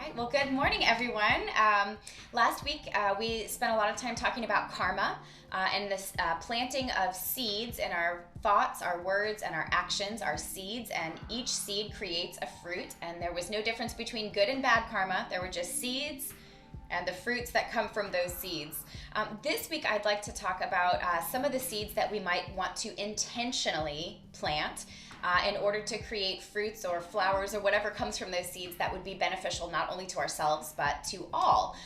right, well, good morning, everyone. Last week, we spent a lot of time talking about karma and this planting of seeds in our thoughts, our words, and our actions, our seeds, and each seed creates a fruit. And there was no difference between good and bad karma. There were just seeds and the fruits that come from those seeds. This week, I'd like to talk about some of the seeds that we might want to intentionally plant in order to create fruits or flowers or whatever comes from those seeds that would be beneficial not only to ourselves but to all.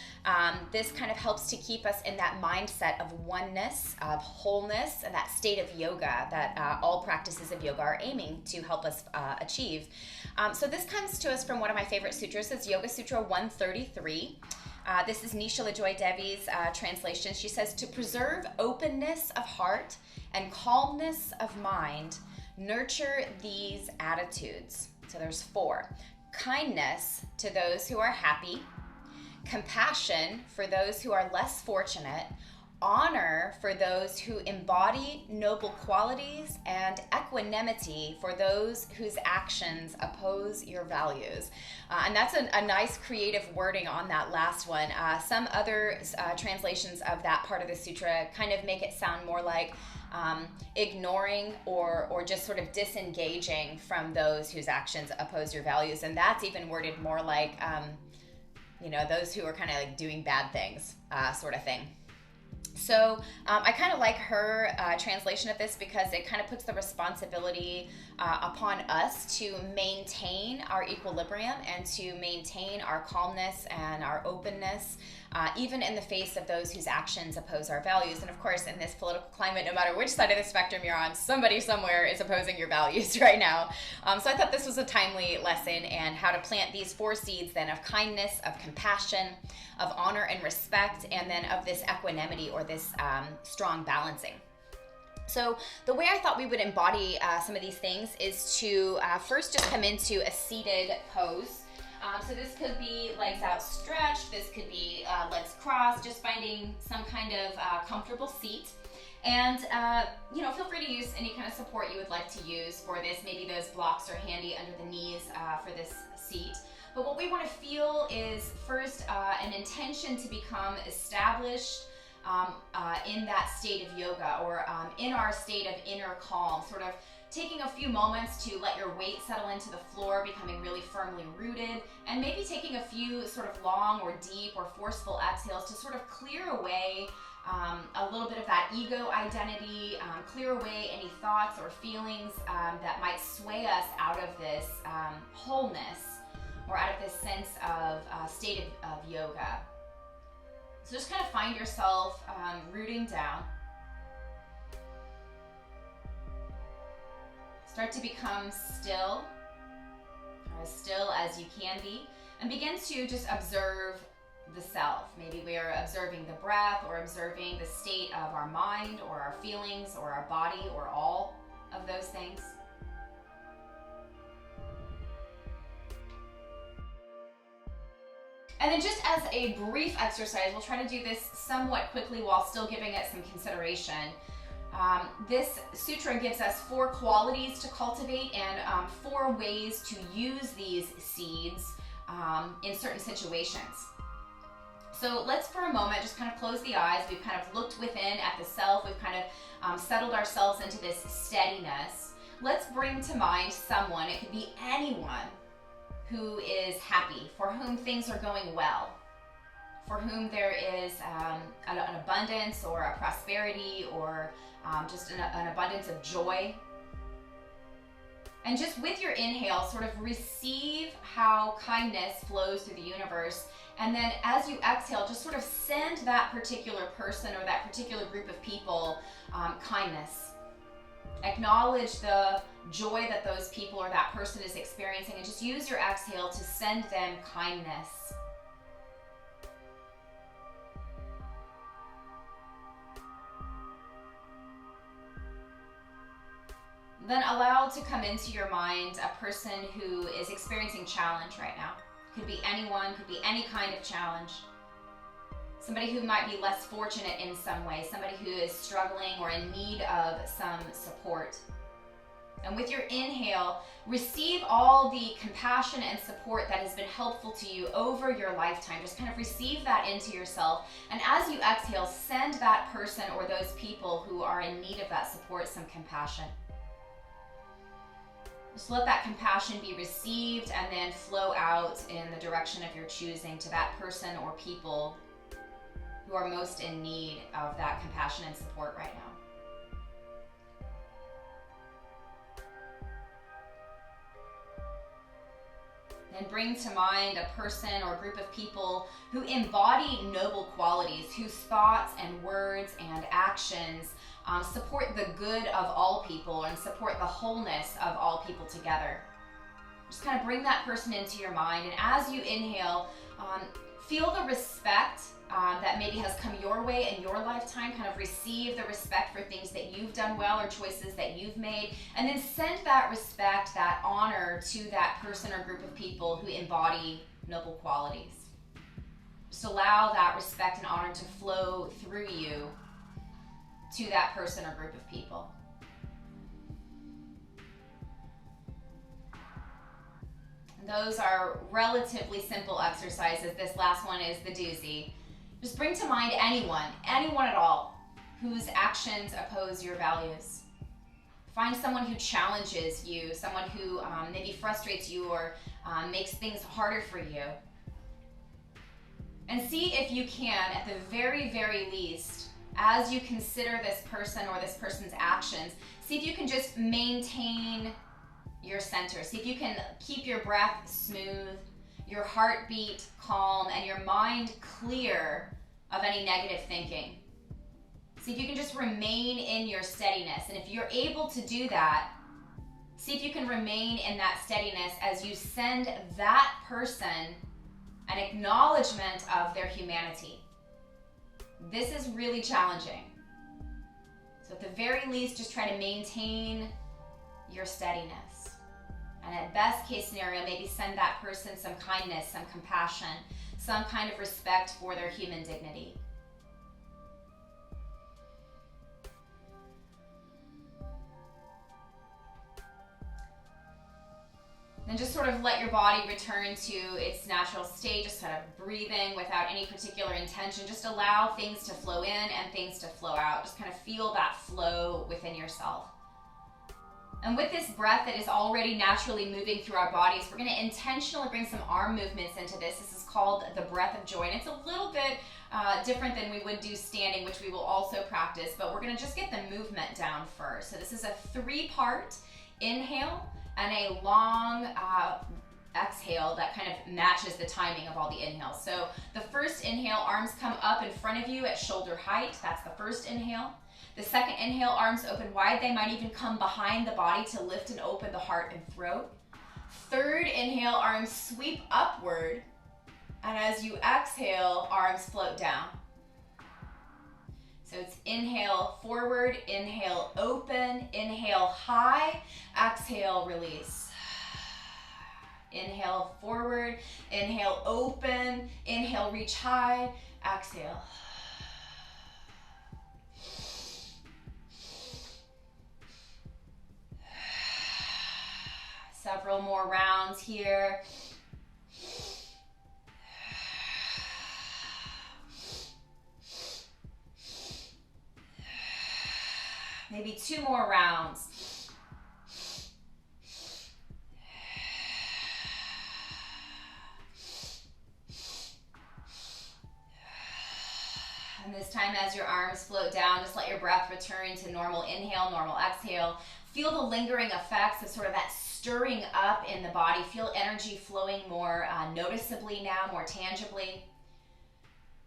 This kind of helps to keep us in that mindset of oneness, of wholeness, and that state of yoga that all practices of yoga are aiming to help us achieve. So this comes to us from one of my favorite sutras. It's Yoga Sutra 133. This is Nishala Joy Devi's translation. She says, "To preserve openness of heart and calmness of mind, nurture these attitudes." So there's 4. Kindness to those who are happy, compassion for those who are less fortunate, honor for those who embody noble qualities, and equanimity for those whose actions oppose your values. And that's a nice creative wording on that last one. Some other translations of that part of the sutra kind of make it sound more like ignoring or just sort of disengaging from those whose actions oppose your values. And that's even worded more like, those who are kind of like doing bad things, sort of thing. So I kind of like her translation of this because it kind of puts the responsibility upon us to maintain our equilibrium and to maintain our calmness and our openness, even in the face of those whose actions oppose our values. And of course, in this political climate, no matter which side of the spectrum you're on, somebody somewhere is opposing your values right now. So I thought this was a timely lesson and how to plant these 4 seeds then of kindness, of compassion, of honor and respect, and then of this equanimity or this strong balancing. So the way I thought we would embody some of these things is to first just come into a seated pose. So this could be legs outstretched, this could be legs crossed, just finding some kind of comfortable seat. And, feel free to use any kind of support you would like to use for this. Maybe those blocks are handy under the knees for this seat. But what we want to feel is first an intention to become established in that state of yoga or in our state of inner calm, sort of taking a few moments to let your weight settle into the floor, becoming really firmly rooted, and maybe taking a few sort of long or deep or forceful exhales to sort of clear away a little bit of that ego identity, clear away any thoughts or feelings that might sway us out of this wholeness or out of this sense of state of yoga. So just kind of find yourself rooting down. Start to become still, or as still as you can be, and begin to just observe the self. Maybe we are observing the breath or observing the state of our mind or our feelings or our body or all of those things. And then just as a brief exercise, we'll try to do this somewhat quickly while still giving it some consideration. This sutra gives us 4 qualities to cultivate and 4 ways to use these seeds in certain situations. So let's for a moment just kind of close the eyes. We've kind of looked within at the self. We've kind of settled ourselves into this steadiness. Let's bring to mind someone, it could be anyone, who is happy, for whom things are going well, for whom there is an abundance or a prosperity or just an abundance of joy. And just with your inhale, sort of receive how kindness flows through the universe. And then as you exhale, just sort of send that particular person or that particular group of people kindness. Acknowledge the joy that those people or that person is experiencing, and just use your exhale to send them kindness. Then allow to come into your mind a person who is experiencing challenge right now. Could be anyone, could be any kind of challenge. Somebody who might be less fortunate in some way, somebody who is struggling or in need of some support. And with your inhale, receive all the compassion and support that has been helpful to you over your lifetime. Just kind of receive that into yourself. And as you exhale, send that person or those people who are in need of that support some compassion. Just let that compassion be received and then flow out in the direction of your choosing to that person or people who are most in need of that compassion and support right now. And bring to mind a person or group of people who embody noble qualities, whose thoughts and words and actions support the good of all people and support the wholeness of all people together. Just kind of bring that person into your mind, and as you inhale, feel the respect that maybe has come your way in your lifetime. Kind of receive the respect for things that you've done well or choices that you've made, and then send that respect, that honor to that person or group of people who embody noble qualities. Just allow that respect and honor to flow through you to that person or group of people. And those are relatively simple exercises. This last one is the doozy. Just bring to mind anyone at all, whose actions oppose your values. Find someone who challenges you, someone who maybe frustrates you or makes things harder for you. And see if you can, at the very, very least, as you consider this person or this person's actions, see if you can just maintain your center. See if you can keep your breath smooth, your heartbeat calm, and your mind clear of any negative thinking. See if you can just remain in your steadiness. And if you're able to do that, see if you can remain in that steadiness as you send that person an acknowledgement of their humanity. This is really challenging. So at the very least, just try to maintain your steadiness. And at best case scenario, maybe send that person some kindness, some compassion, some kind of respect for their human dignity. Then just sort of let your body return to its natural state, just kind of breathing without any particular intention. Just allow things to flow in and things to flow out. Just kind of feel that flow within yourself. And with this breath that is already naturally moving through our bodies, we're going to intentionally bring some arm movements into this. This is called the breath of joy. And it's a little bit different than we would do standing, which we will also practice, but we're going to just get the movement down first. So this is a 3-part inhale and a long exhale that kind of matches the timing of all the inhales. So the first inhale, arms come up in front of you at shoulder height. That's the first inhale. The second inhale, arms open wide. They might even come behind the body to lift and open the heart and throat. Third inhale, arms sweep upward. And as you exhale, arms float down. So it's inhale forward, inhale open, inhale high, exhale release. Inhale forward, inhale open, inhale reach high, exhale. Several more rounds here. Maybe 2 more rounds. And this time, as your arms float down, just let your breath return to normal inhale, normal exhale. Feel the lingering effects of sort of that stirring up in the body. Feel energy flowing more noticeably now, more tangibly.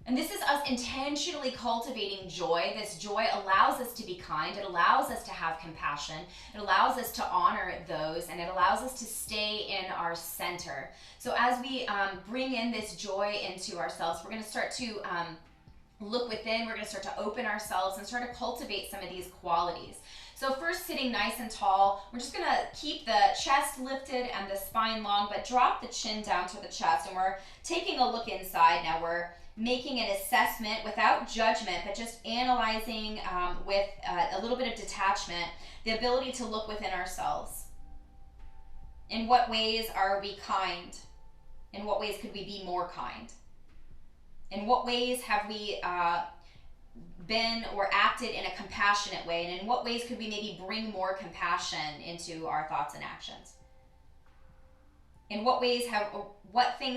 And this is us intentionally cultivating joy. This joy allows us to be kind. It allows us to have compassion. It allows us to honor those, and it allows us to stay in our center. So as we bring in this joy into ourselves, we're going to start to look within. We're going to start to open ourselves and start to cultivate some of these qualities. So first, sitting nice and tall, we're just going to keep the chest lifted and the spine long, but drop the chin down to the chest. And we're taking a look inside now. We're making an assessment without judgment, but just analyzing with a little bit of detachment, the ability to look within ourselves. In what ways are we kind? In what ways could we be more kind? In what ways have we been or acted in a compassionate way? And in what ways could we maybe bring more compassion into our thoughts and actions? In what things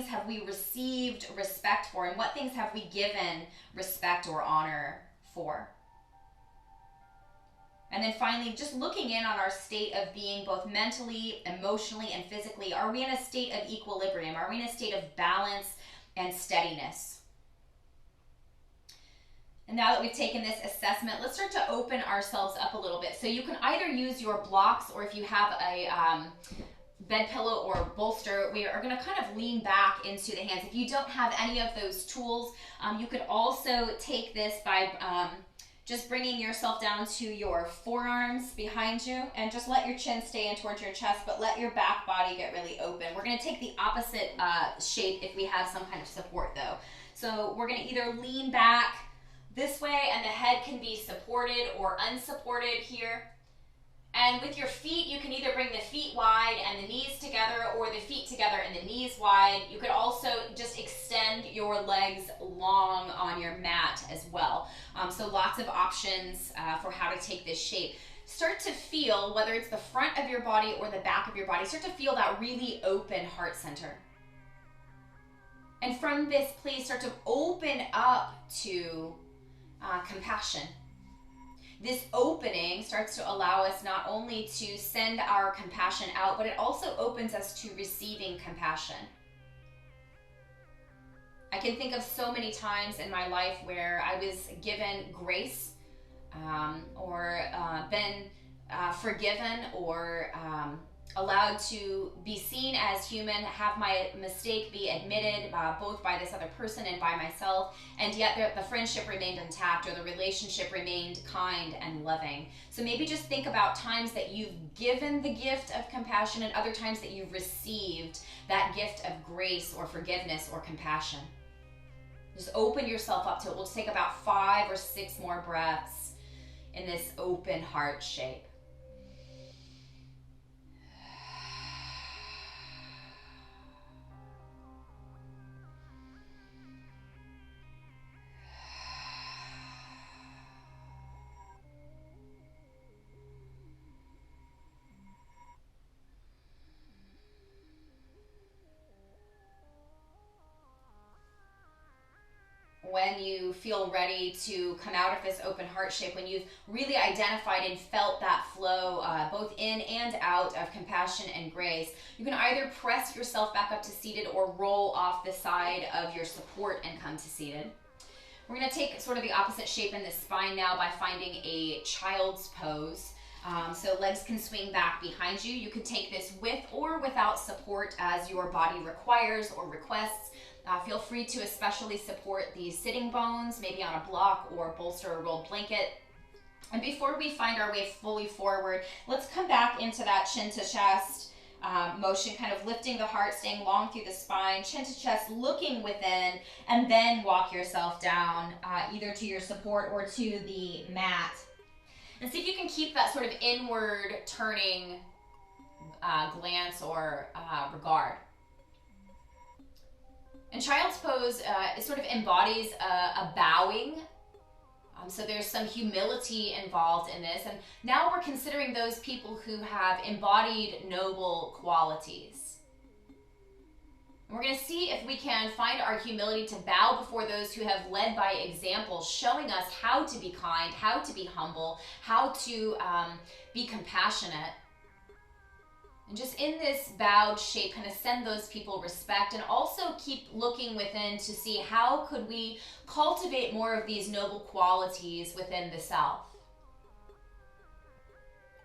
have we received respect for? And what things have we given respect or honor for? And then finally, just looking in on our state of being, both mentally, emotionally, and physically. Are we in a state of equilibrium? Are we in a state of balance and steadiness? And now that we've taken this assessment, let's start to open ourselves up a little bit. So you can either use your blocks, or if you have a bed pillow or bolster, we are going to kind of lean back into the hands. If you don't have any of those tools, you could also take this by just bringing yourself down to your forearms behind you, and just let your chin stay in towards your chest, but let your back body get really open. We're going to take the opposite shape if we have some kind of support though. So we're going to either lean back this way, and the head can be supported or unsupported here. And with your feet, you can either bring the feet wide and the knees together, or the feet together and the knees wide. You could also just extend your legs long on your mat as well. So lots of options for how to take this shape. Start to feel, whether it's the front of your body or the back of your body, start to feel that really open heart center. And from this place, start to open up to compassion. This opening starts to allow us not only to send our compassion out, but it also opens us to receiving compassion. I can think of so many times in my life where I was given grace, or been forgiven, or allowed to be seen as human, have my mistake be admitted, both by this other person and by myself, and yet the friendship remained intact, or the relationship remained kind and loving. So maybe just think about times that you've given the gift of compassion, and other times that you've received that gift of grace or forgiveness or compassion. Just open yourself up to it. We'll just take about 5 or 6 more breaths in this open heart shape. When you feel ready to come out of this open heart shape, when you've really identified and felt that flow both in and out of compassion and grace, you can either press yourself back up to seated or roll off the side of your support and come to seated. We're going to take sort of the opposite shape in the spine now by finding a child's pose. So legs can swing back behind you. You could take this with or without support as your body requires or requests. Feel free to especially support the sitting bones, maybe on a block or bolster or rolled blanket. And before we find our way fully forward, let's come back into that chin to chest motion, kind of lifting the heart, staying long through the spine, chin to chest, looking within, and then walk yourself down either to your support or to the mat. And see if you can keep that sort of inward turning glance or regard. And child's pose it sort of embodies a bowing. So there's some humility involved in this. And now we're considering those people who have embodied noble qualities. And we're going to see if we can find our humility to bow before those who have led by example, showing us how to be kind, how to be humble, how to be compassionate. And just in this bowed shape, kind of send those people respect, and also keep looking within to see how could we cultivate more of these noble qualities within the self.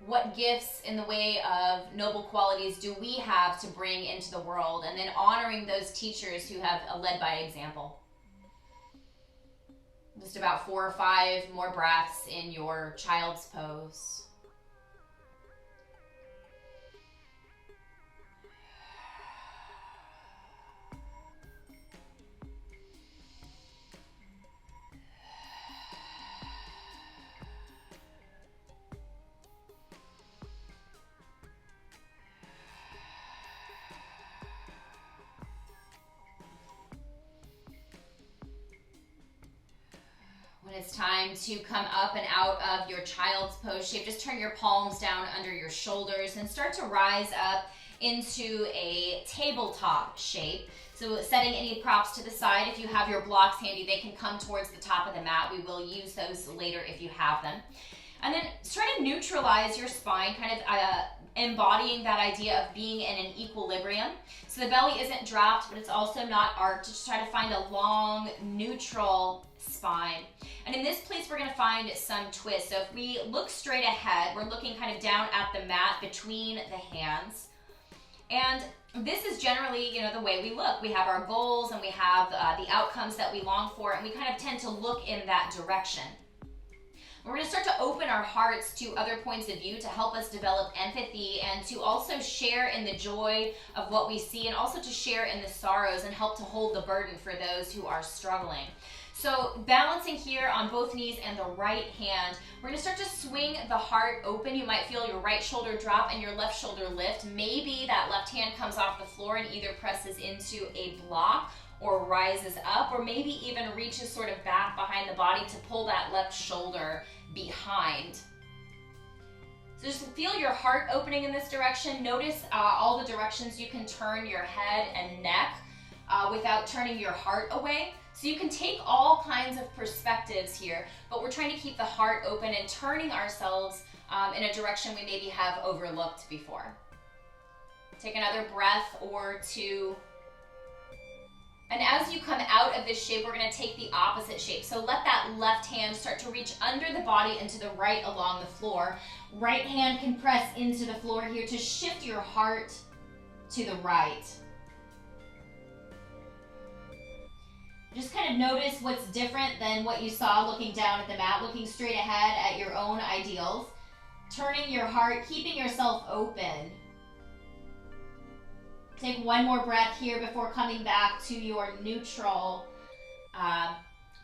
What gifts in the way of noble qualities do we have to bring into the world? And then honoring those teachers who have led by example. Just about 4 or 5 more breaths in your child's pose. it's time to come up and out of your child's pose shape. Just turn your palms down under your shoulders and start to rise up into a tabletop shape. So setting any props to the side. If you have your blocks handy, they can come towards the top of the mat. We will use those later if you have them. And then try to neutralize your spine, kind of embodying that idea of being in an equilibrium. So the belly isn't dropped, but it's also not arched. Just try to find a long, neutral spine. And in this place, we're gonna find some twists. So if we look straight ahead, we're looking kind of down at the mat between the hands. And this is generally, the way we look. We have our goals and we have the outcomes that we long for, and we kind of tend to look in that direction. We're going to start to open our hearts to other points of view to help us develop empathy and to also share in the joy of what we see, and also to share in the sorrows and help to hold the burden for those who are struggling. So balancing here on both knees and the right hand, we're going to start to swing the heart open. You might feel your right shoulder drop and your left shoulder lift. Maybe that left hand comes off the floor and either presses into a block or rises up, or maybe even reaches sort of back behind the body to pull that left shoulder behind. So just feel your heart opening in this direction. Notice all the directions you can turn your head and neck without turning your heart away. So you can take all kinds of perspectives here, but we're trying to keep the heart open and turning ourselves in a direction we maybe have overlooked before. Take another breath or two. And as you come out of this shape, we're going to take the opposite shape. So let that left hand start to reach under the body and to the right along the floor. Right hand can press into the floor here to shift your heart to the right. Just kind of notice what's different than what you saw looking down at the mat, looking straight ahead at your own ideals. Turning your heart, keeping yourself open. Take one more breath here before coming back to your neutral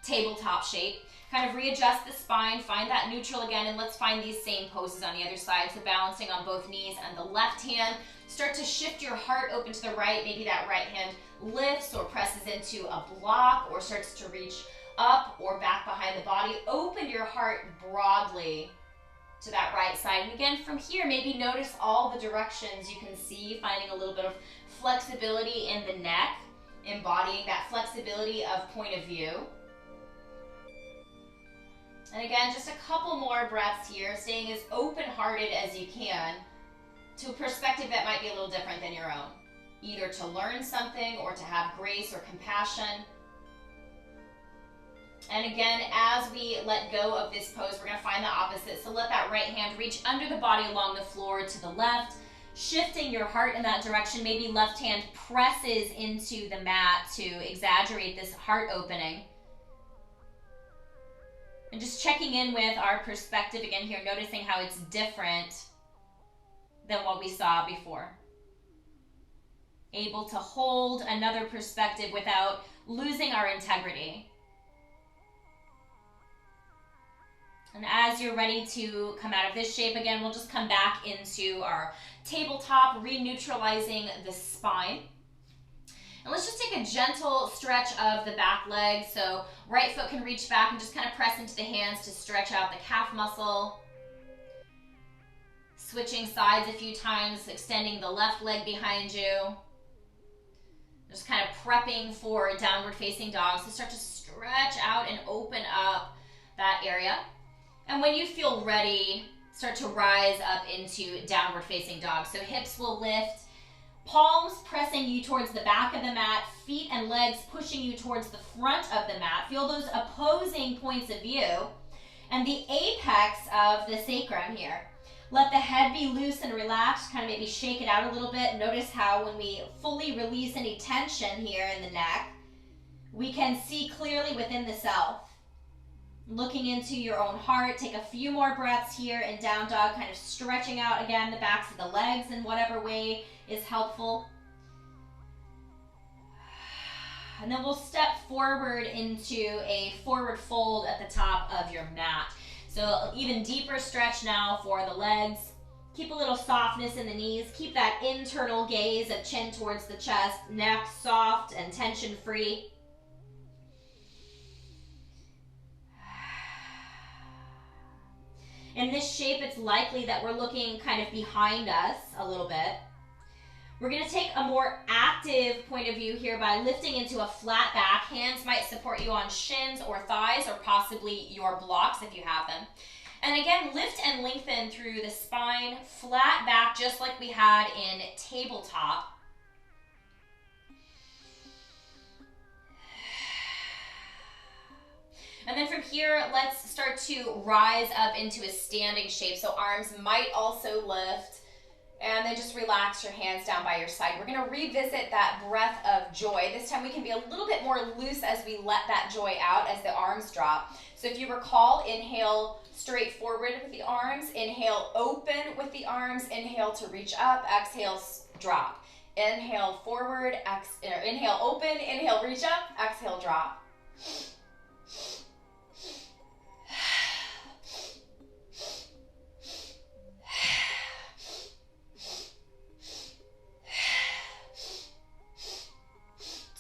tabletop shape. Kind of readjust the spine, find that neutral again, and let's find these same poses on the other side. So balancing on both knees and the left hand. Start to shift your heart open to the right. Maybe that right hand lifts or presses into a block or starts to reach up or back behind the body. Open your heart broadly to that right side. And again, from here, maybe notice all the directions you can see, finding a little bit of flexibility in the neck, embodying that flexibility of point of view. And again, just a couple more breaths here, staying as open-hearted as you can to a perspective that might be a little different than your own, either to learn something or to have grace or compassion. And again, as we let go of this pose, we're going to find the opposite. So let that right hand reach under the body along the floor to the left, shifting your heart in that direction. Maybe left hand presses into the mat to exaggerate this heart opening. And just checking in with our perspective again here, noticing how it's different than what we saw before. Able to hold another perspective without losing our integrity. And as you're ready to come out of this shape, again, we'll just come back into our tabletop, re-neutralizing the spine. And let's just take a gentle stretch of the back leg. So right foot can reach back and just kind of press into the hands to stretch out the calf muscle. Switching sides a few times, extending the left leg behind you. Just kind of prepping for downward facing dog. So start to stretch out and open up that area. And when you feel ready, start to rise up into downward facing dog. So hips will lift, palms pressing you towards the back of the mat, feet and legs pushing you towards the front of the mat. Feel those opposing points of view. And the apex of the sacrum here. Let the head be loose and relaxed, kind of maybe shake it out a little bit. Notice how when we fully release any tension here in the neck, we can see clearly within the self. Looking into your own heart, take a few more breaths here in down dog, kind of stretching out again the backs of the legs in whatever way is helpful. And then we'll step forward into a forward fold at the top of your mat. So even deeper stretch now for the legs. Keep a little softness in the knees. Keep that internal gaze of chin towards the chest, neck soft and tension free. In this shape, it's likely that we're looking kind of behind us a little bit. We're going to take a more active point of view here by lifting into a flat back. Hands might support you on shins or thighs or possibly your blocks if you have them. And again, lift and lengthen through the spine, flat back just like we had in tabletop. And then from here, let's start to rise up into a standing shape. So arms might also lift. And then just relax your hands down by your side. We're going to revisit that breath of joy. This time we can be a little bit more loose as we let that joy out as the arms drop. So if you recall, inhale straight forward with the arms. Inhale open with the arms. Inhale to reach up. Exhale drop. Inhale forward. Inhale open. Inhale reach up. Exhale drop.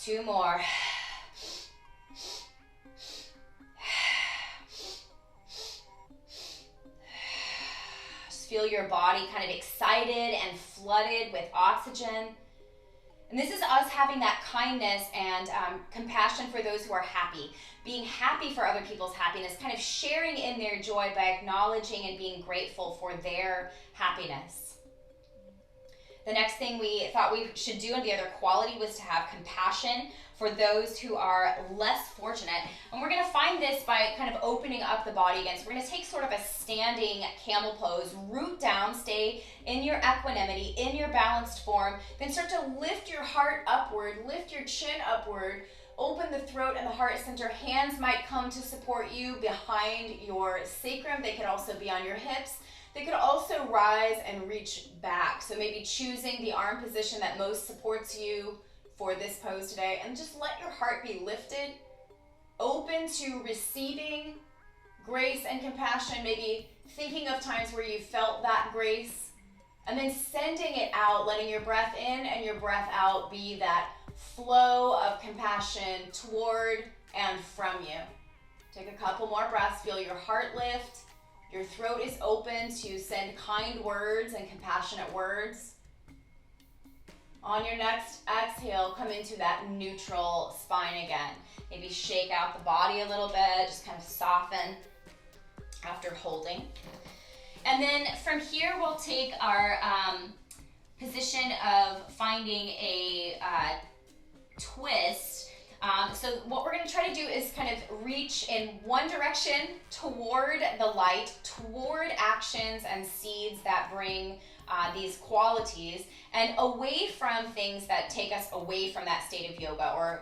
Two more. Just feel your body kind of excited and flooded with oxygen. And this is us having that kindness and compassion for those who are happy. Being happy for other people's happiness, kind of sharing in their joy by acknowledging and being grateful for their happiness. The next thing we thought we should do, and the other quality, was to have compassion for those who are less fortunate. And we're going to find this by kind of opening up the body again. So we're going to take sort of a standing camel pose, root down, stay in your equanimity, in your balanced form, then start to lift your heart upward, lift your chin upward, open the throat and the heart center. Hands might come to support you behind your sacrum. They could also be on your hips. They could also rise and reach back. So maybe choosing the arm position that most supports you for this pose today, and just let your heart be lifted, open to receiving grace and compassion, maybe thinking of times where you felt that grace, and then sending it out, letting your breath in and your breath out be that flow of compassion toward and from you. Take a couple more breaths, feel your heart lift. Your throat is open to send kind words and compassionate words. On your next exhale, come into that neutral spine again. Maybe shake out the body a little bit, just kind of soften after holding. And then from here, we'll take our position of finding a twist. So what we're going to try to do is kind of reach in one direction toward the light, toward actions and seeds that bring these qualities, and away from things that take us away from that state of yoga or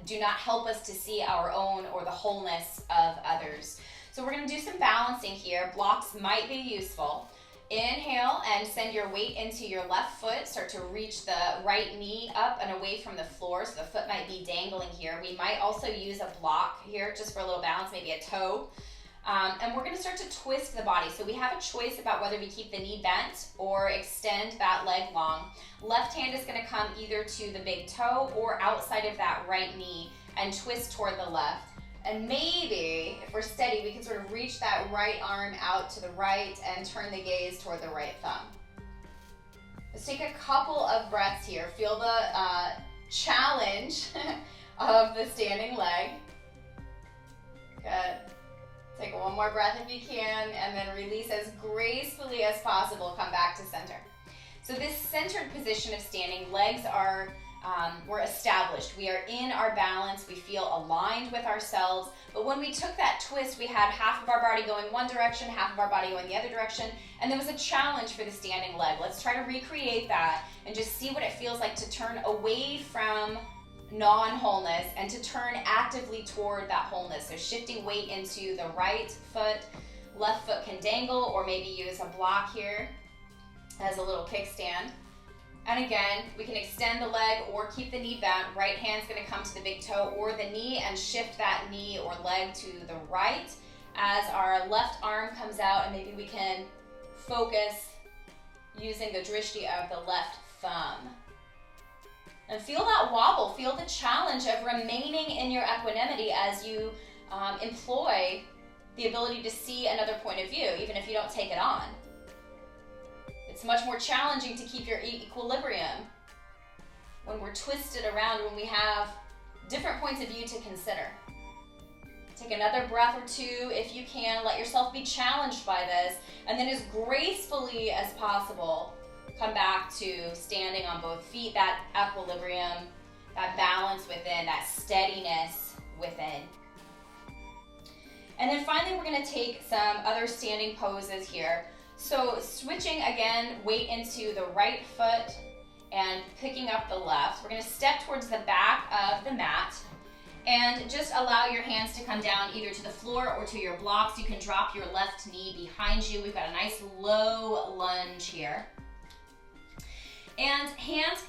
do not help us to see our own or the wholeness of others. So we're going to do some balancing here. Blocks might be useful. Inhale and send your weight into your left foot. Start to reach the right knee up and away from the floor, so the foot might be dangling here. We might also use a block here just for a little balance, maybe a toe. And we're going to start to twist the body. So we have a choice about whether we keep the knee bent or extend that leg long. Left hand is going to come either to the big toe or outside of that right knee and twist toward the left. And maybe, if we're steady, we can sort of reach that right arm out to the right and turn the gaze toward the right thumb. Let's take a couple of breaths here. Feel the challenge of the standing leg. Good. Take one more breath if you can, and then release as gracefully as possible. Come back to center. So this centered position of standing, legs are we're established. We are in our balance. We feel aligned with ourselves. But when we took that twist, we had half of our body going one direction, half of our body going the other direction, and there was a challenge for the standing leg. Let's try to recreate that and just see what it feels like to turn away from non-wholeness and to turn actively toward that wholeness. So shifting weight into the right foot, left foot can dangle, or maybe use a block here as a little kickstand. And again, we can extend the leg or keep the knee bent. Right hand's gonna come to the big toe or the knee and shift that knee or leg to the right as our left arm comes out, and maybe we can focus using the drishti of the left thumb. And feel that wobble, feel the challenge of remaining in your equanimity as you employ the ability to see another point of view, even if you don't take it on. It's much more challenging to keep your equilibrium when we're twisted around, when we have different points of view to consider. Take another breath or two if you can. Let yourself be challenged by this, and then as gracefully as possible, come back to standing on both feet, that equilibrium, that balance within, that steadiness within. And then finally, we're going to take some other standing poses here. So switching again, weight into the right foot and picking up the left. We're going to step towards the back of the mat and just allow your hands to come down either to the floor or to your blocks. You can drop your left knee behind you. We've got a nice low lunge here. And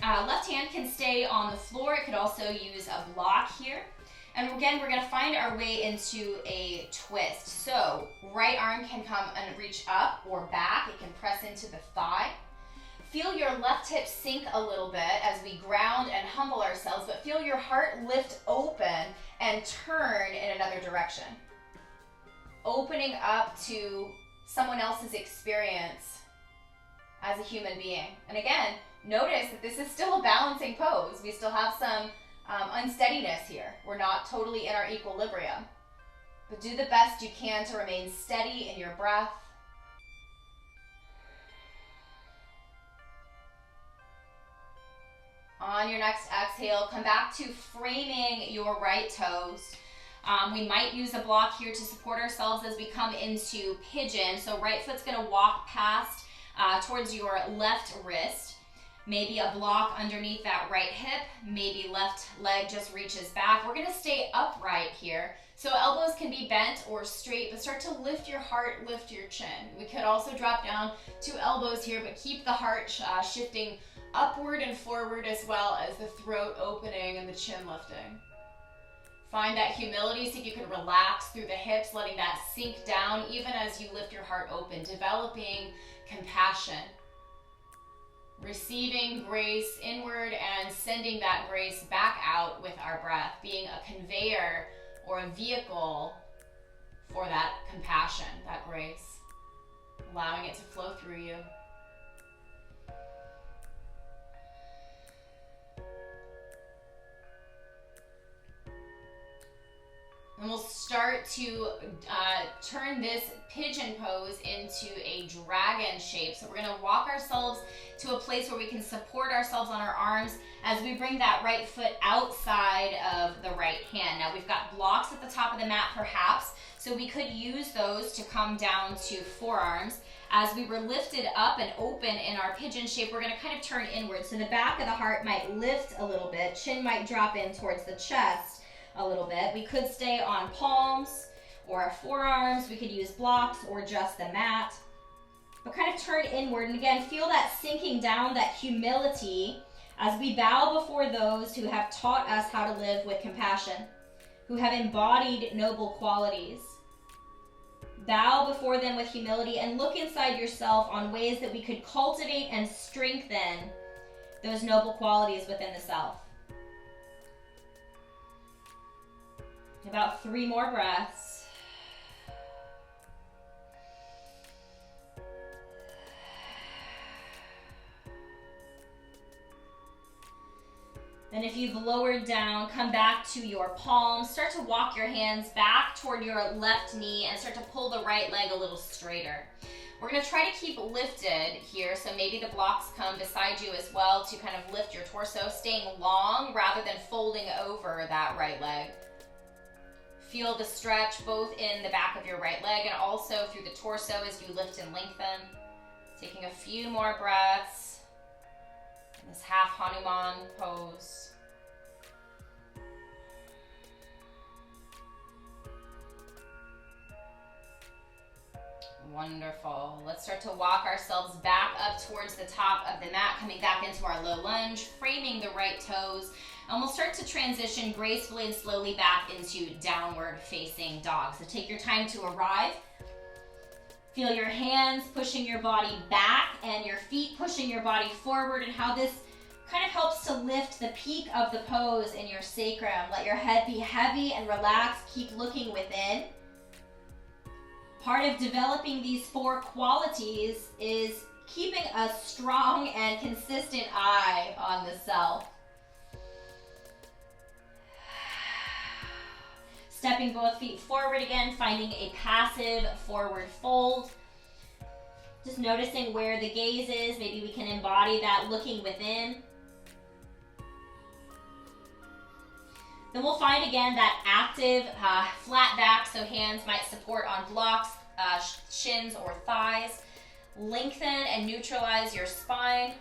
left hand can stay on the floor. It could also use a block here. And again, we're gonna find our way into a twist. So right arm can come and reach up or back. It can press into the thigh. Feel your left hip sink a little bit as we ground and humble ourselves, but feel your heart lift open and turn in another direction. Opening up to someone else's experience as a human being. And again, notice that this is still a balancing pose. We still have some unsteadiness here. We're not totally in our equilibrium. But do the best you can to remain steady in your breath. On your next exhale, come back to framing your right toes. We might use a block here to support ourselves as we come into pigeon. So right foot's gonna walk past towards your left wrist. Maybe a block underneath that right hip. Maybe left leg just reaches back. We're gonna stay upright here. So elbows can be bent or straight, but start to lift your heart, lift your chin. We could also drop down to elbows here, but keep the heart shifting upward and forward, as well as the throat opening and the chin lifting. Find that humility, so you can relax through the hips, letting that sink down even as you lift your heart open, developing compassion, receiving grace inward and sending that grace back out with our breath, being a conveyor or a vehicle for that compassion, that grace, allowing it to flow through you. And we'll start to turn this pigeon pose into a dragon shape. So we're gonna walk ourselves to a place where we can support ourselves on our arms as we bring that right foot outside of the right hand. Now we've got blocks at the top of the mat perhaps, so we could use those to come down to forearms. As we were lifted up and open in our pigeon shape, we're gonna kind of turn inward. So the back of the heart might lift a little bit, chin might drop in towards the chest a little bit. We could stay on palms or our forearms. We could use blocks or just the mat, but kind of turn inward. And again, feel that sinking down, that humility as we bow before those who have taught us how to live with compassion, who have embodied noble qualities. Bow before them with humility and look inside yourself on ways that we could cultivate and strengthen those noble qualities within the self. About 3 more breaths. Then if you've lowered down, come back to your palms. Start to walk your hands back toward your left knee and start to pull the right leg a little straighter. We're gonna try to keep lifted here, so maybe the blocks come beside you as well to kind of lift your torso, staying long rather than folding over that right leg. Feel the stretch both in the back of your right leg and also through the torso as you lift and lengthen. Taking a few more breaths in this half Hanuman pose. Wonderful. Let's start to walk ourselves back up towards the top of the mat, coming back into our low lunge, framing the right toes. And we'll start to transition gracefully and slowly back into downward facing dog. So take your time to arrive. Feel your hands pushing your body back and your feet pushing your body forward, and how this kind of helps to lift the peak of the pose in your sacrum. Let your head be heavy and relaxed. Keep looking within. Part of developing these 4 qualities is keeping a strong and consistent eye on the self. Stepping both feet forward again, finding a passive forward fold. Just noticing where the gaze is. Maybe we can embody that looking within. Then we'll find again that active flat back, so hands might support on blocks, shins or thighs. Lengthen and neutralize your spine.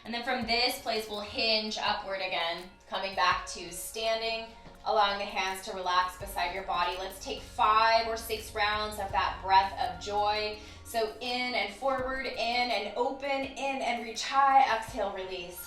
And then from this place, we'll hinge upward again, coming back to standing, allowing the hands to relax beside your body. Let's take 5 or 6 rounds of that breath of joy. So in and forward, in and open, in and reach high, exhale, release.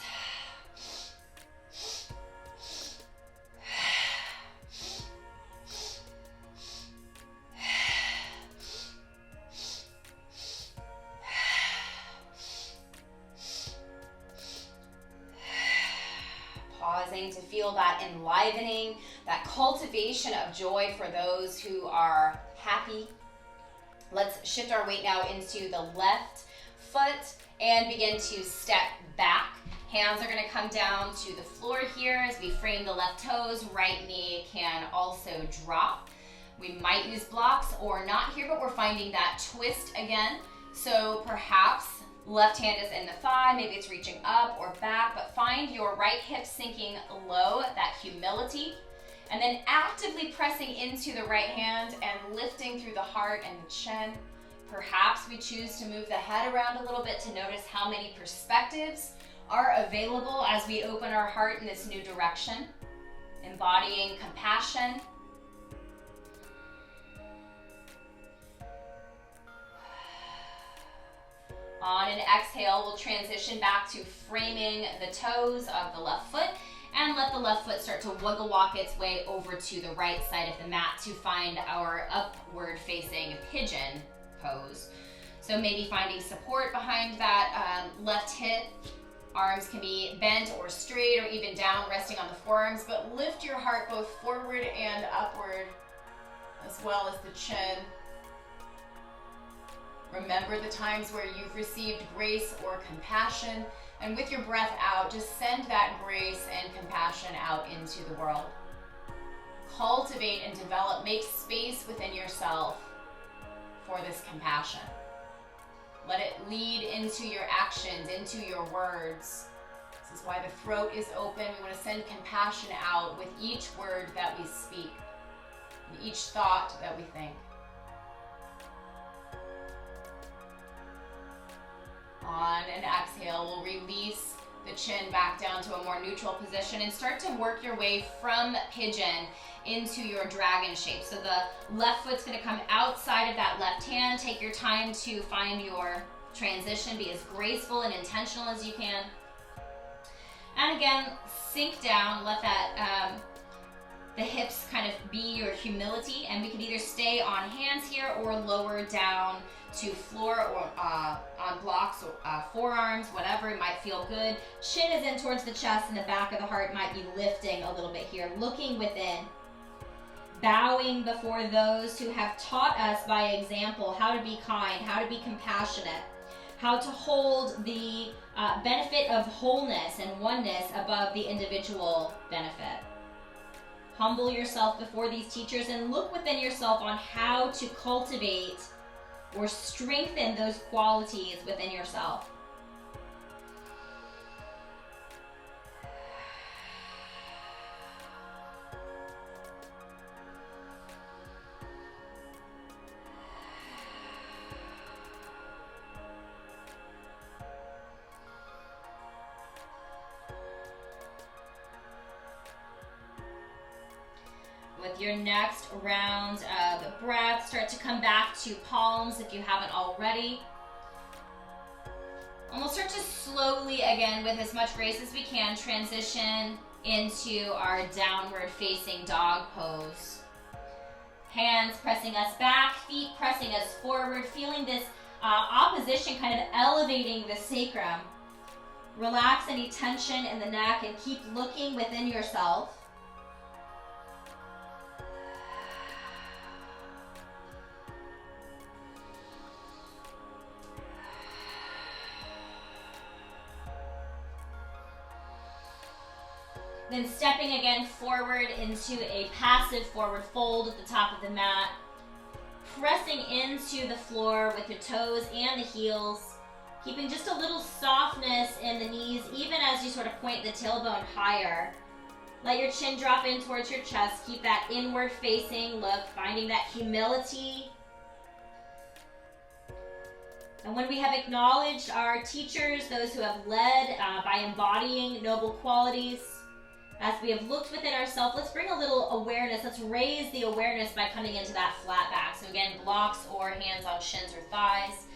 Pausing to feel that enlivening, that cultivation of joy for those who are happy. Let's shift our weight now into the left foot and begin to step back. Hands are going to come down to the floor here as we frame the left toes. Right knee can also drop. We might use blocks or not here, but we're finding that twist again. So perhaps left hand is in the thigh, maybe it's reaching up or back, but find your right hip sinking low, that humility, and then actively pressing into the right hand and lifting through the heart and the chin. Perhaps we choose to move the head around a little bit to notice how many perspectives are available as we open our heart in this new direction, embodying compassion. On an exhale, we'll transition back to framing the toes of the left foot and let the left foot start to wiggle walk its way over to the right side of the mat to find our upward facing pigeon pose. So maybe finding support behind that left hip. Arms can be bent or straight or even down, resting on the forearms, but lift your heart both forward and upward, as well as the chin. Remember the times where you've received grace or compassion, and with your breath out, just send that grace and compassion out into the world. Cultivate and develop, make space within yourself for this compassion. Let it lead into your actions, into your words. This is why the throat is open. We want to send compassion out with each word that we speak, and each thought that we think. On an exhale, we'll release the chin back down to a more neutral position and start to work your way from pigeon into your dragon shape. So the left foot's going to come outside of that left hand. Take your time to find your transition. Be as graceful and intentional as you can. And again, sink down. Let that the hips kind of be your humility, and we can either stay on hands here or lower down to floor or on blocks or forearms, whatever, it might feel good. Chin is in towards the chest, and the back of the heart might be lifting a little bit here, looking within. Bowing before those who have taught us by example how to be kind, how to be compassionate, how to hold the benefit of wholeness and oneness above the individual benefit. Humble yourself before these teachers and look within yourself on how to cultivate or strengthen those qualities within yourself. With your next round of breath, start to come back to palms if you haven't already. And we'll start to slowly, again, with as much grace as we can, transition into our downward facing dog pose. Hands pressing us back, feet pressing us forward, feeling this opposition kind of elevating the sacrum. Relax any tension in the neck and keep looking within yourself. Then stepping again forward into a passive forward fold at the top of the mat. Pressing into the floor with your toes and the heels. Keeping just a little softness in the knees, even as you sort of point the tailbone higher. Let your chin drop in towards your chest. Keep that inward facing look, finding that humility. And when we have acknowledged our teachers, those who have led by embodying noble qualities, as we have looked within ourselves, let's bring a little awareness. Let's raise the awareness by coming into that flat back. So again, blocks or hands on shins or thighs.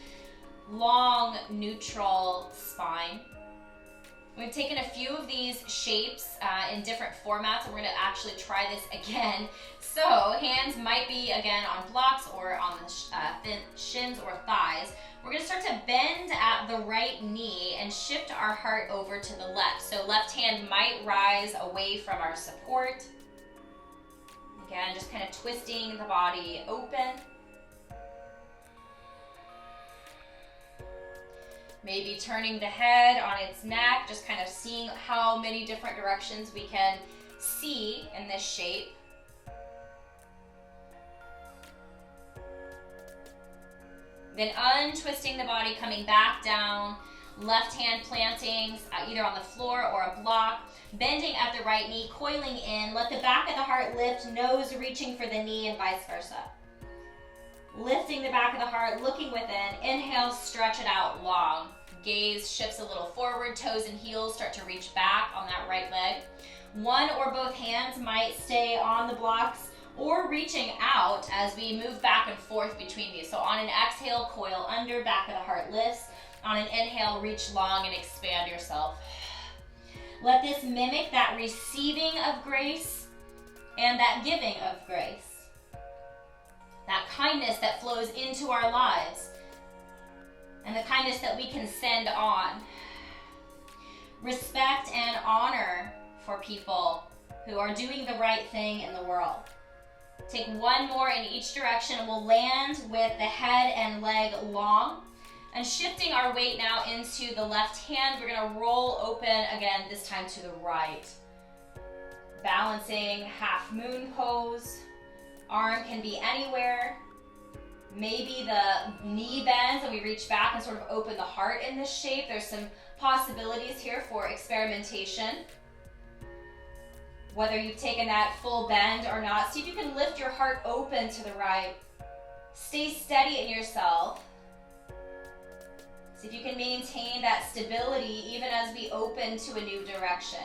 Long, neutral spine. We've taken a few of these shapes in different formats, and we're going to actually try this again. So hands might be, again, on blocks or on the thin shins or thighs. We're going to start to bend at the right knee and shift our heart over to the left. So left hand might rise away from our support. Again, just kind of twisting the body open. Maybe turning the head on its neck, just kind of seeing how many different directions we can see in this shape. Then untwisting the body, coming back down, left hand planting either on the floor or a block, bending at the right knee, coiling in, let the back of the heart lift, nose reaching for the knee and vice versa. Lifting the back of the heart, looking within, inhale, stretch it out long. Gaze shifts a little forward, toes and heels start to reach back on that right leg. One or both hands might stay on the blocks or reaching out as we move back and forth between these. So on an exhale, coil under, back of the heart lifts. On an inhale, reach long and expand yourself. Let this mimic that receiving of grace and that giving of grace. That kindness that flows into our lives and the kindness that we can send on. Respect and honor for people who are doing the right thing in the world. Take one more in each direction. We'll land with the head and leg long. And shifting our weight now into the left hand, we're going to roll open again, this time to the right. Balancing half moon pose. Arm can be anywhere. Maybe the knee bends and we reach back and sort of open the heart in this shape. There's some possibilities here for experimentation. Whether you've taken that full bend or not, see if you can lift your heart open to the right. Stay steady in yourself. See if you can maintain that stability even as we open to a new direction.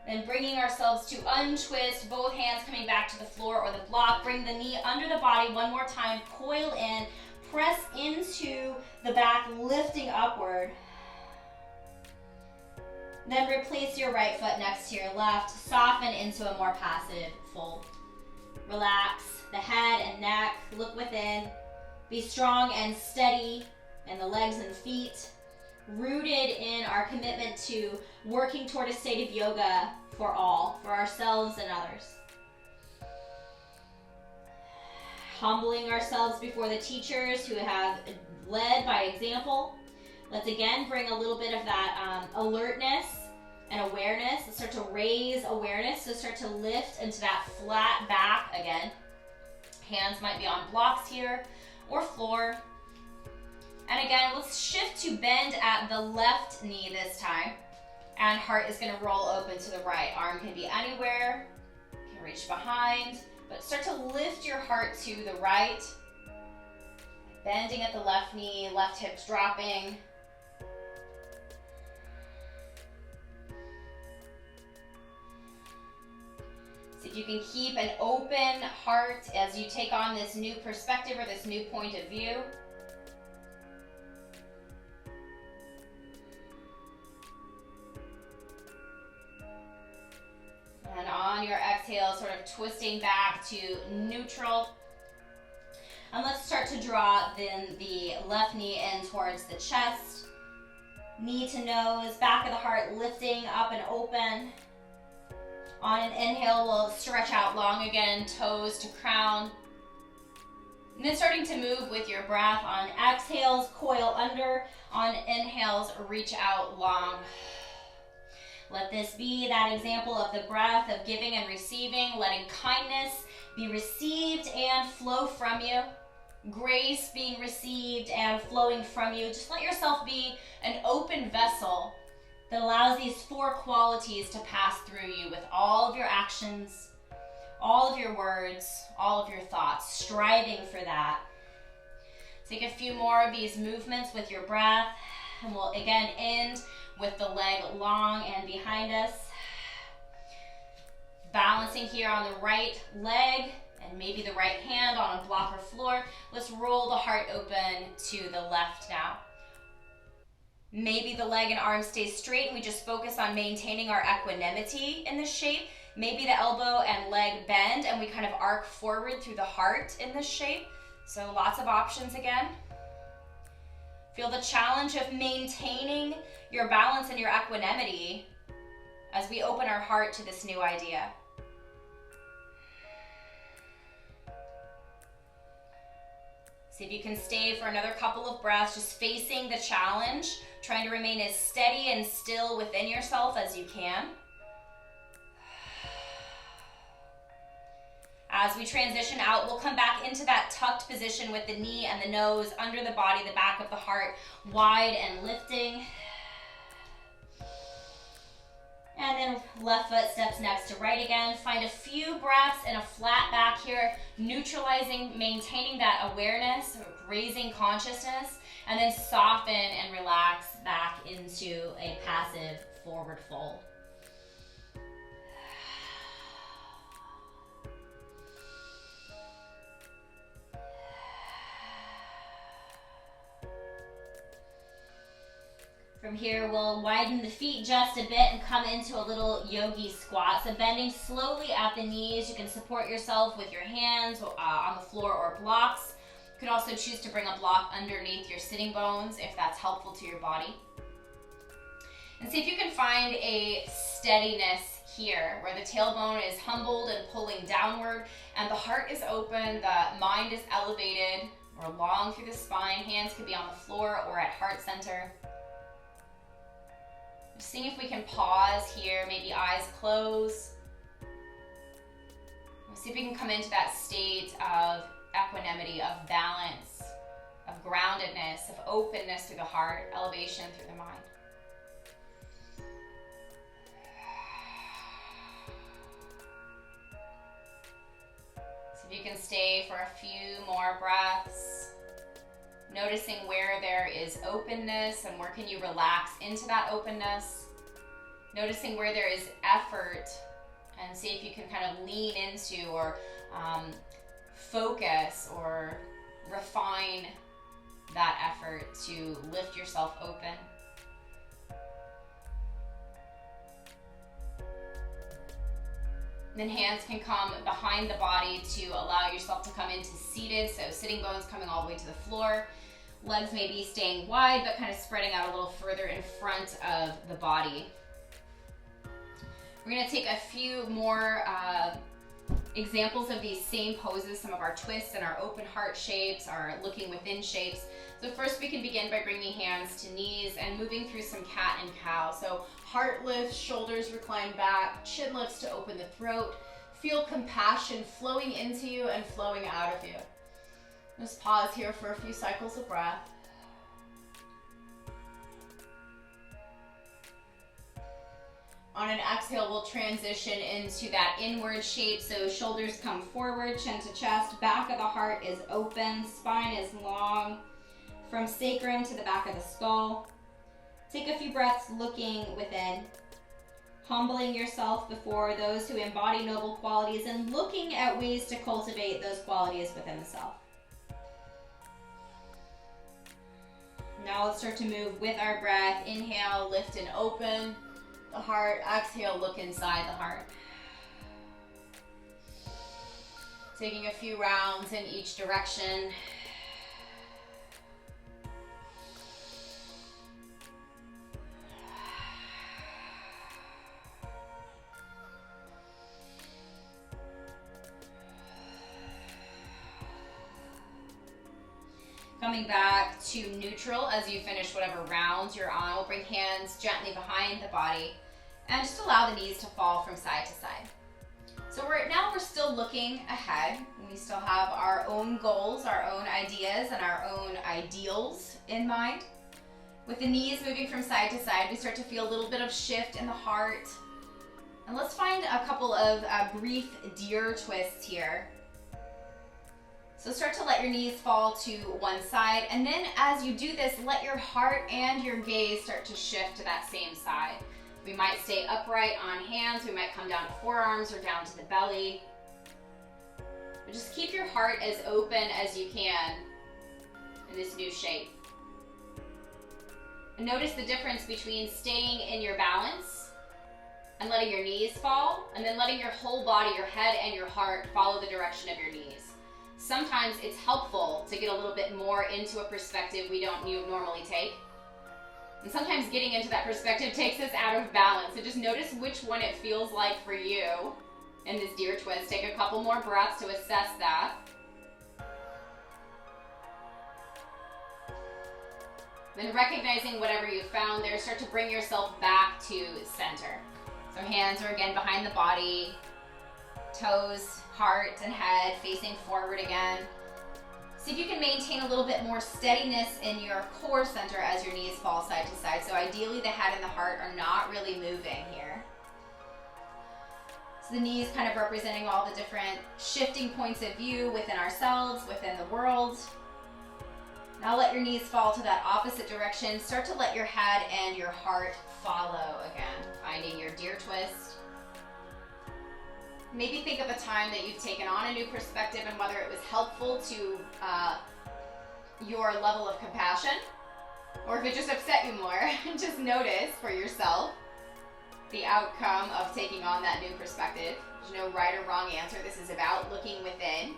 Then bringing ourselves to untwist, both hands coming back to the floor or the block. Bring the knee under the body one more time. Coil in, press into the back, lifting upward. Then replace your right foot next to your left. Soften into a more passive fold. Relax the head and neck. Look within. Be strong and steady in the legs and feet. Rooted in our commitment to working toward a state of yoga for all, for ourselves and others. Humbling ourselves before the teachers who have led by example. Let's again bring a little bit of that alertness and awareness. Let's start to raise awareness. So start to lift into that flat back again. Hands might be on blocks here or floor. And again, let's shift to bend at the left knee this time. And heart is going to roll open to the right. Arm can be anywhere. You can reach behind. But start to lift your heart to the right. Bending at the left knee, left hips dropping. See if you can keep an open heart as you take on this new perspective or this new point of view. And on your exhale, sort of twisting back to neutral. And let's start to draw then the left knee in towards the chest. Knee to nose, back of the heart lifting up and open. On an inhale, we'll stretch out long again, toes to crown. And then starting to move with your breath. On exhales, coil under. On inhales, reach out long. Let this be that example of the breath of giving and receiving, letting kindness be received and flow from you. Grace being received and flowing from you. Just let yourself be an open vessel that allows these 4 qualities to pass through you with all of your actions, all of your words, all of your thoughts, striving for that. Take a few more of these movements with your breath, and we'll again end with the leg long and behind us. Balancing here on the right leg and maybe the right hand on a block or floor. Let's roll the heart open to the left now. Maybe the leg and arm stays straight and we just focus on maintaining our equanimity in this shape. Maybe the elbow and leg bend and we kind of arc forward through the heart in this shape. So lots of options again. Feel the challenge of maintaining your balance and your equanimity as we open our heart to this new idea. See if you can stay for another couple of breaths, just facing the challenge, trying to remain as steady and still within yourself as you can. As we transition out, we'll come back into that tucked position with the knee and the nose under the body, the back of the heart, wide and lifting. And then left foot steps next to right again. Find a few breaths in a flat back here, neutralizing, maintaining that awareness, raising consciousness, and then soften and relax back into a passive forward fold. From here, we'll widen the feet just a bit and come into a little yogi squat. So bending slowly at the knees. You can support yourself with your hands on the floor or blocks. You could also choose to bring a block underneath your sitting bones if that's helpful to your body. And see if you can find a steadiness here where the tailbone is humbled and pulling downward and the heart is open, the mind is elevated or long through the spine. Hands could be on the floor or at heart center. Just seeing if we can pause here, maybe eyes closed. See if we can come into that state of equanimity, of balance, of groundedness, of openness through the heart, elevation through the mind. See if you can stay for a few more breaths. Noticing where there is openness and where can you relax into that openness. Noticing where there is effort and see if you can kind of lean into or focus or refine that effort to lift yourself open. Then hands can come behind the body to allow yourself to come into seated, so sitting bones coming all the way to the floor. Legs may be staying wide, but kind of spreading out a little further in front of the body. We're gonna take a few more examples of these same poses, some of our twists and our open heart shapes, our looking within shapes. So first we can begin by bringing hands to knees and moving through some cat and cow. So heart lifts, shoulders recline back, chin lifts to open the throat. Feel compassion flowing into you and flowing out of you. Just pause here for a few cycles of breath. On an exhale, we'll transition into that inward shape. So shoulders come forward, chin to chest, back of the heart is open, spine is long, from sacrum to the back of the skull. Take a few breaths looking within, humbling yourself before those who embody noble qualities and looking at ways to cultivate those qualities within the self. Now let's start to move with our breath. Inhale, lift and open the heart. Exhale, look inside the heart. Taking a few rounds in each direction. Coming back to neutral as you finish whatever round you're on. We'll bring hands gently behind the body and just allow the knees to fall from side to side. So now we're still looking ahead. We still have our own goals, our own ideas, and our own ideals in mind. With the knees moving from side to side, we start to feel a little bit of shift in the heart. And let's find a couple of brief deer twists here. So start to let your knees fall to one side, and then as you do this, let your heart and your gaze start to shift to that same side. We might stay upright on hands, we might come down to forearms or down to the belly. But just keep your heart as open as you can in this new shape. And notice the difference between staying in your balance and letting your knees fall, and then letting your whole body, your head and your heart follow the direction of your knees. Sometimes it's helpful to get a little bit more into a perspective we don't normally take. And sometimes getting into that perspective takes us out of balance. So just notice which one it feels like for you in this deer twist. Take a couple more breaths to assess that. Then recognizing whatever you found there, start to bring yourself back to center. So hands are again behind the body, toes, heart and head facing forward again. See if you can maintain a little bit more steadiness in your core center as your knees fall side to side. So ideally the head and the heart are not really moving here. So the knees kind of representing all the different shifting points of view within ourselves, within the world. Now let your knees fall to that opposite direction. Start to let your head and your heart follow again, finding your deer twist. Maybe think of a time that you've taken on a new perspective and whether it was helpful to your level of compassion or if it just upset you more. Just notice for yourself the outcome of taking on that new perspective. There's no right or wrong answer. This is about looking within.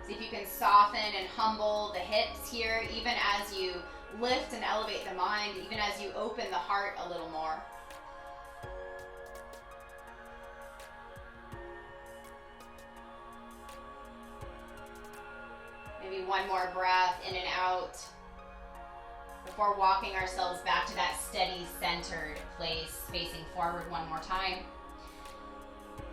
See if you can soften and humble the hips here, even as you lift and elevate the mind, even as you open the heart a little more. Maybe one more breath in and out before walking ourselves back to that steady, centered place, facing forward one more time.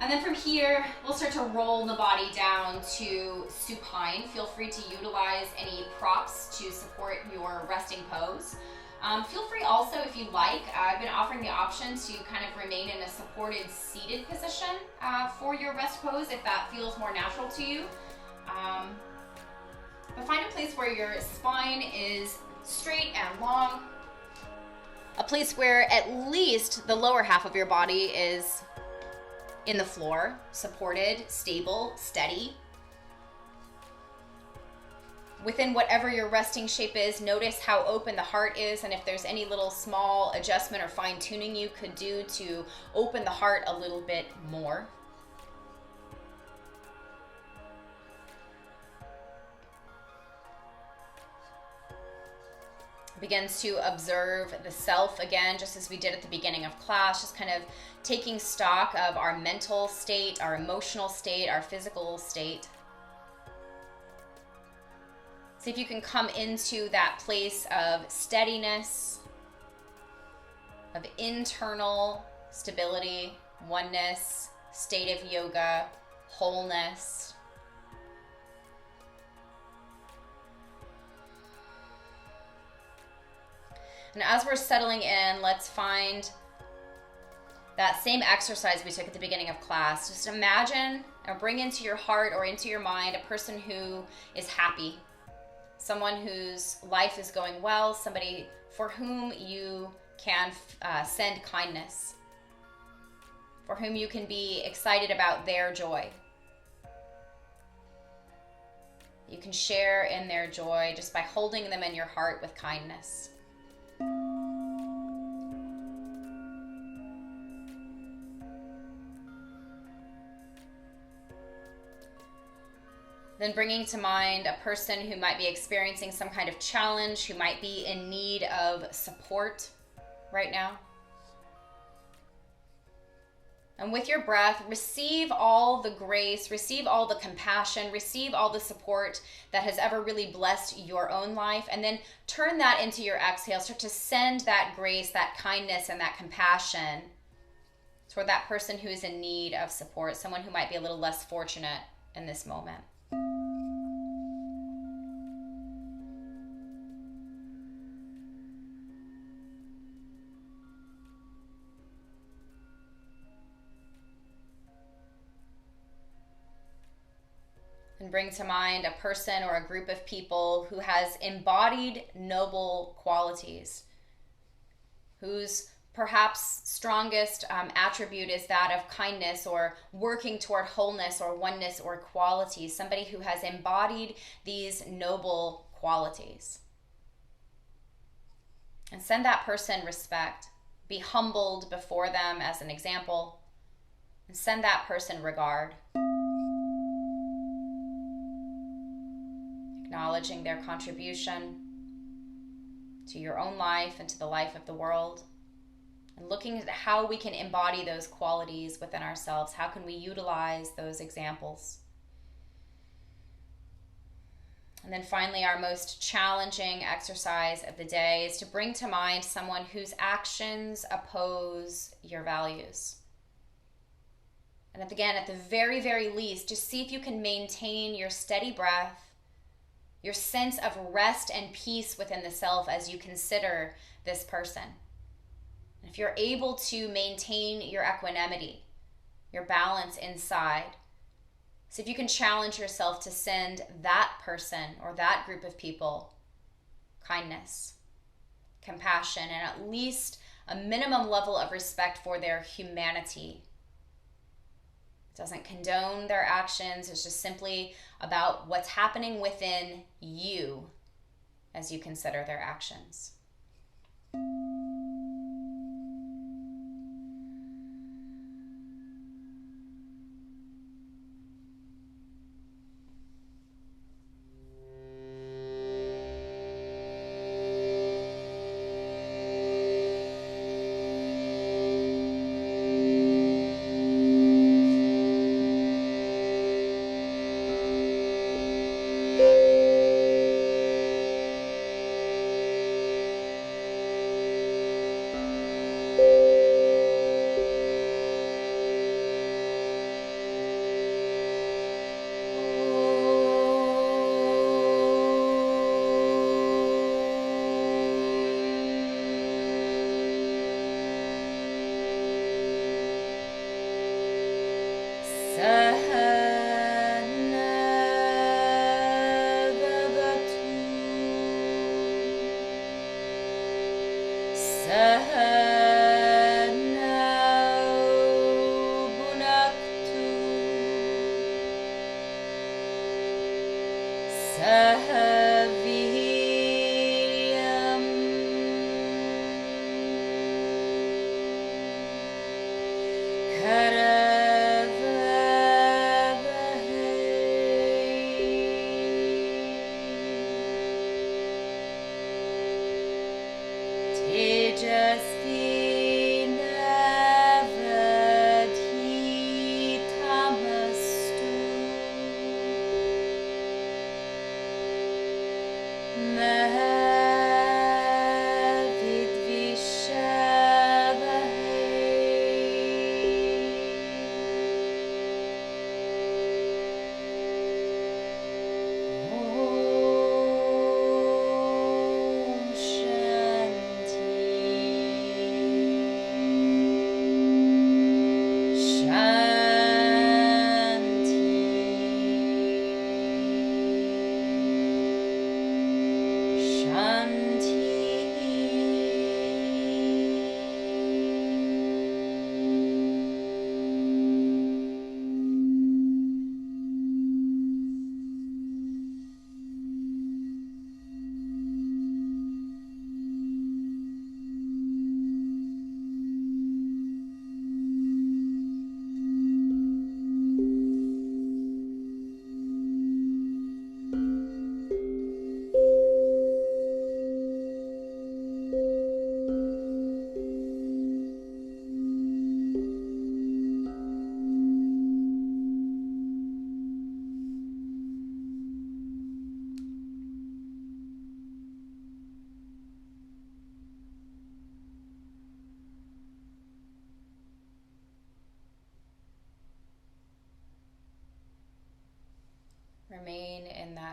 And then from here, we'll start to roll the body down to supine. Feel free to utilize any props to support your resting pose. Feel free also, if you like, I've been offering the option to kind of remain in a supported seated position for your rest pose if that feels more natural to you. But find a place where your spine is straight and long. A place where at least the lower half of your body is in the floor, supported, stable, steady. Within whatever your resting shape is, notice how open the heart is and if there's any little small adjustment or fine tuning you could do to open the heart a little bit more. Begins to observe the self again, just as we did at the beginning of class, just kind of taking stock of our mental state, our emotional state, our physical state. See if you can come into that place of steadiness, of internal stability, oneness, state of yoga, wholeness. And as we're settling in, let's find that same exercise we took at the beginning of class. Just imagine or bring into your heart or into your mind a person who is happy, someone whose life is going well, somebody for whom you can send kindness, for whom you can be excited about their joy. You can share in their joy just by holding them in your heart with kindness. Then bringing to mind a person who might be experiencing some kind of challenge, who might be in need of support right now. And with your breath, receive all the grace, receive all the compassion, receive all the support that has ever really blessed your own life. And then turn that into your exhale. Start to send that grace, that kindness, and that compassion toward that person who is in need of support, someone who might be a little less fortunate in this moment. And bring to mind a person or a group of people who has embodied noble qualities, whose perhaps strongest attribute is that of kindness or working toward wholeness or oneness or quality, somebody who has embodied these noble qualities. And send that person respect. Be humbled before them as an example, and send that person regard. Acknowledging their contribution to your own life and to the life of the world, and looking at how we can embody those qualities within ourselves. How can we utilize those examples? And then finally, our most challenging exercise of the day is to bring to mind someone whose actions oppose your values. And again, at the very, very least, just see if you can maintain your steady breath, your sense of rest and peace within the self as you consider this person. And if you're able to maintain your equanimity, your balance inside, see if you can challenge yourself to send that person or that group of people kindness, compassion, and at least a minimum level of respect for their humanity. It doesn't condone their actions. It's just simply about what's happening within you as you consider their actions.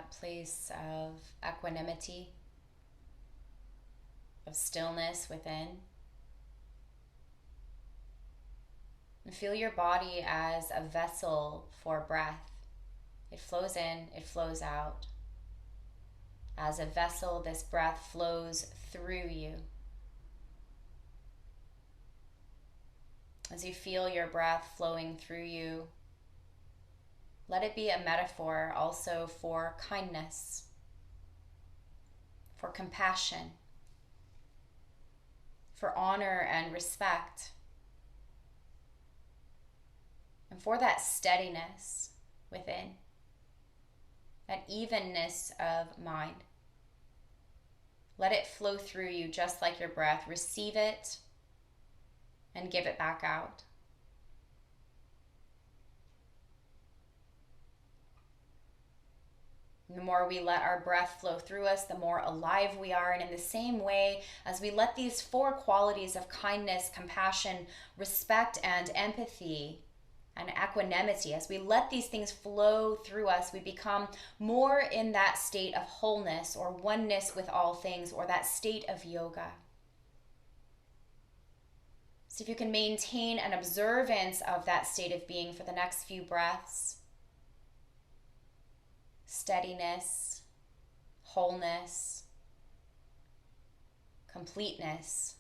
that place of equanimity, of stillness within. And feel your body as a vessel for breath. It flows in, it flows out. As a vessel, this breath flows through you. As you feel your breath flowing through you, let it be a metaphor also for kindness, for compassion, for honor and respect, and for that steadiness within, that evenness of mind. Let it flow through you just like your breath. Receive it and give it back out. The more we let our breath flow through us, the more alive we are. And in the same way, as we let these 4 qualities of kindness, compassion, respect, and empathy, and equanimity, as we let these things flow through us, we become more in that state of wholeness or oneness with all things, or that state of yoga. So if you can maintain an observance of that state of being for the next few breaths, steadiness, wholeness, completeness.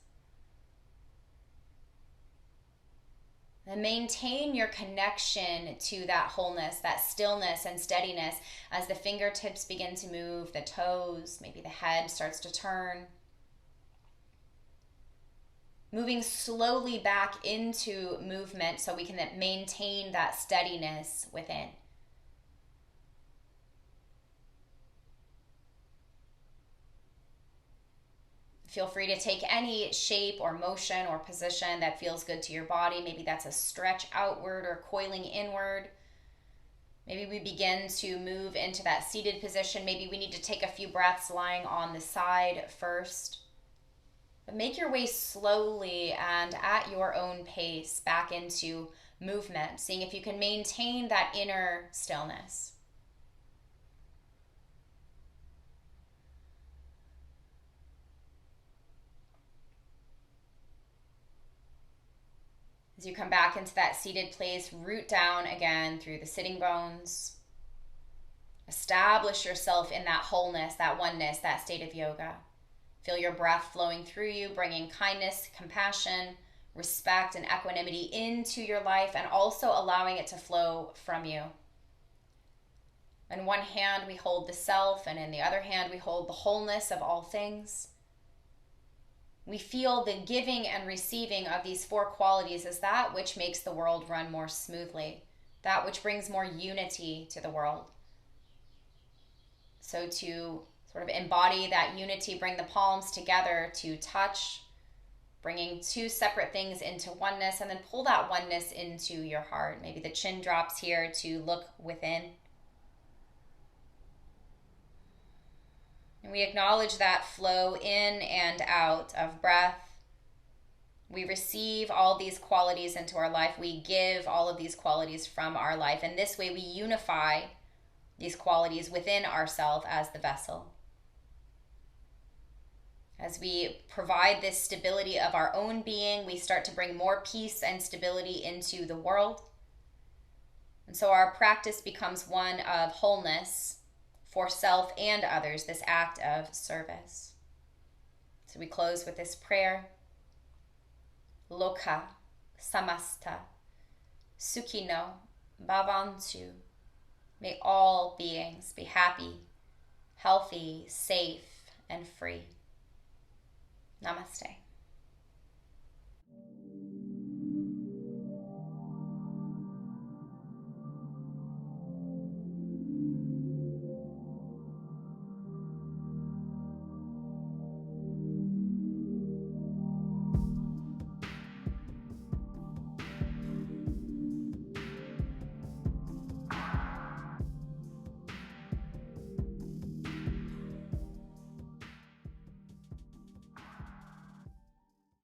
And maintain your connection to that wholeness, that stillness and steadiness as the fingertips begin to move, the toes, maybe the head starts to turn. Moving slowly back into movement so we can maintain that steadiness within. Feel free to take any shape or motion or position that feels good to your body. Maybe that's a stretch outward or coiling inward. Maybe we begin to move into that seated position. Maybe we need to take a few breaths lying on the side first. But make your way slowly and at your own pace back into movement, seeing if you can maintain that inner stillness. As you come back into that seated place, root down again through the sitting bones. Establish yourself in that wholeness, that oneness, that state of yoga. Feel your breath flowing through you, bringing kindness, compassion, respect, and equanimity into your life, and also allowing it to flow from you. In one hand, we hold the self, and in the other hand, we hold the wholeness of all things. We feel the giving and receiving of these 4 qualities as that which makes the world run more smoothly, that which brings more unity to the world. So to sort of embody that unity, bring the palms together to touch, bringing 2 separate things into oneness, and then pull that oneness into your heart. Maybe the chin drops here to look within. And we acknowledge that flow in and out of breath. We receive all these qualities into our life. We give all of these qualities from our life. And this way we unify these qualities within ourselves as the vessel. As we provide this stability of our own being, we start to bring more peace and stability into the world. And so our practice becomes one of wholeness for self and others, this act of service. So we close with this prayer. Loka samasta sukhino bhavantu. May all beings be happy, healthy, safe, and free. Namaste.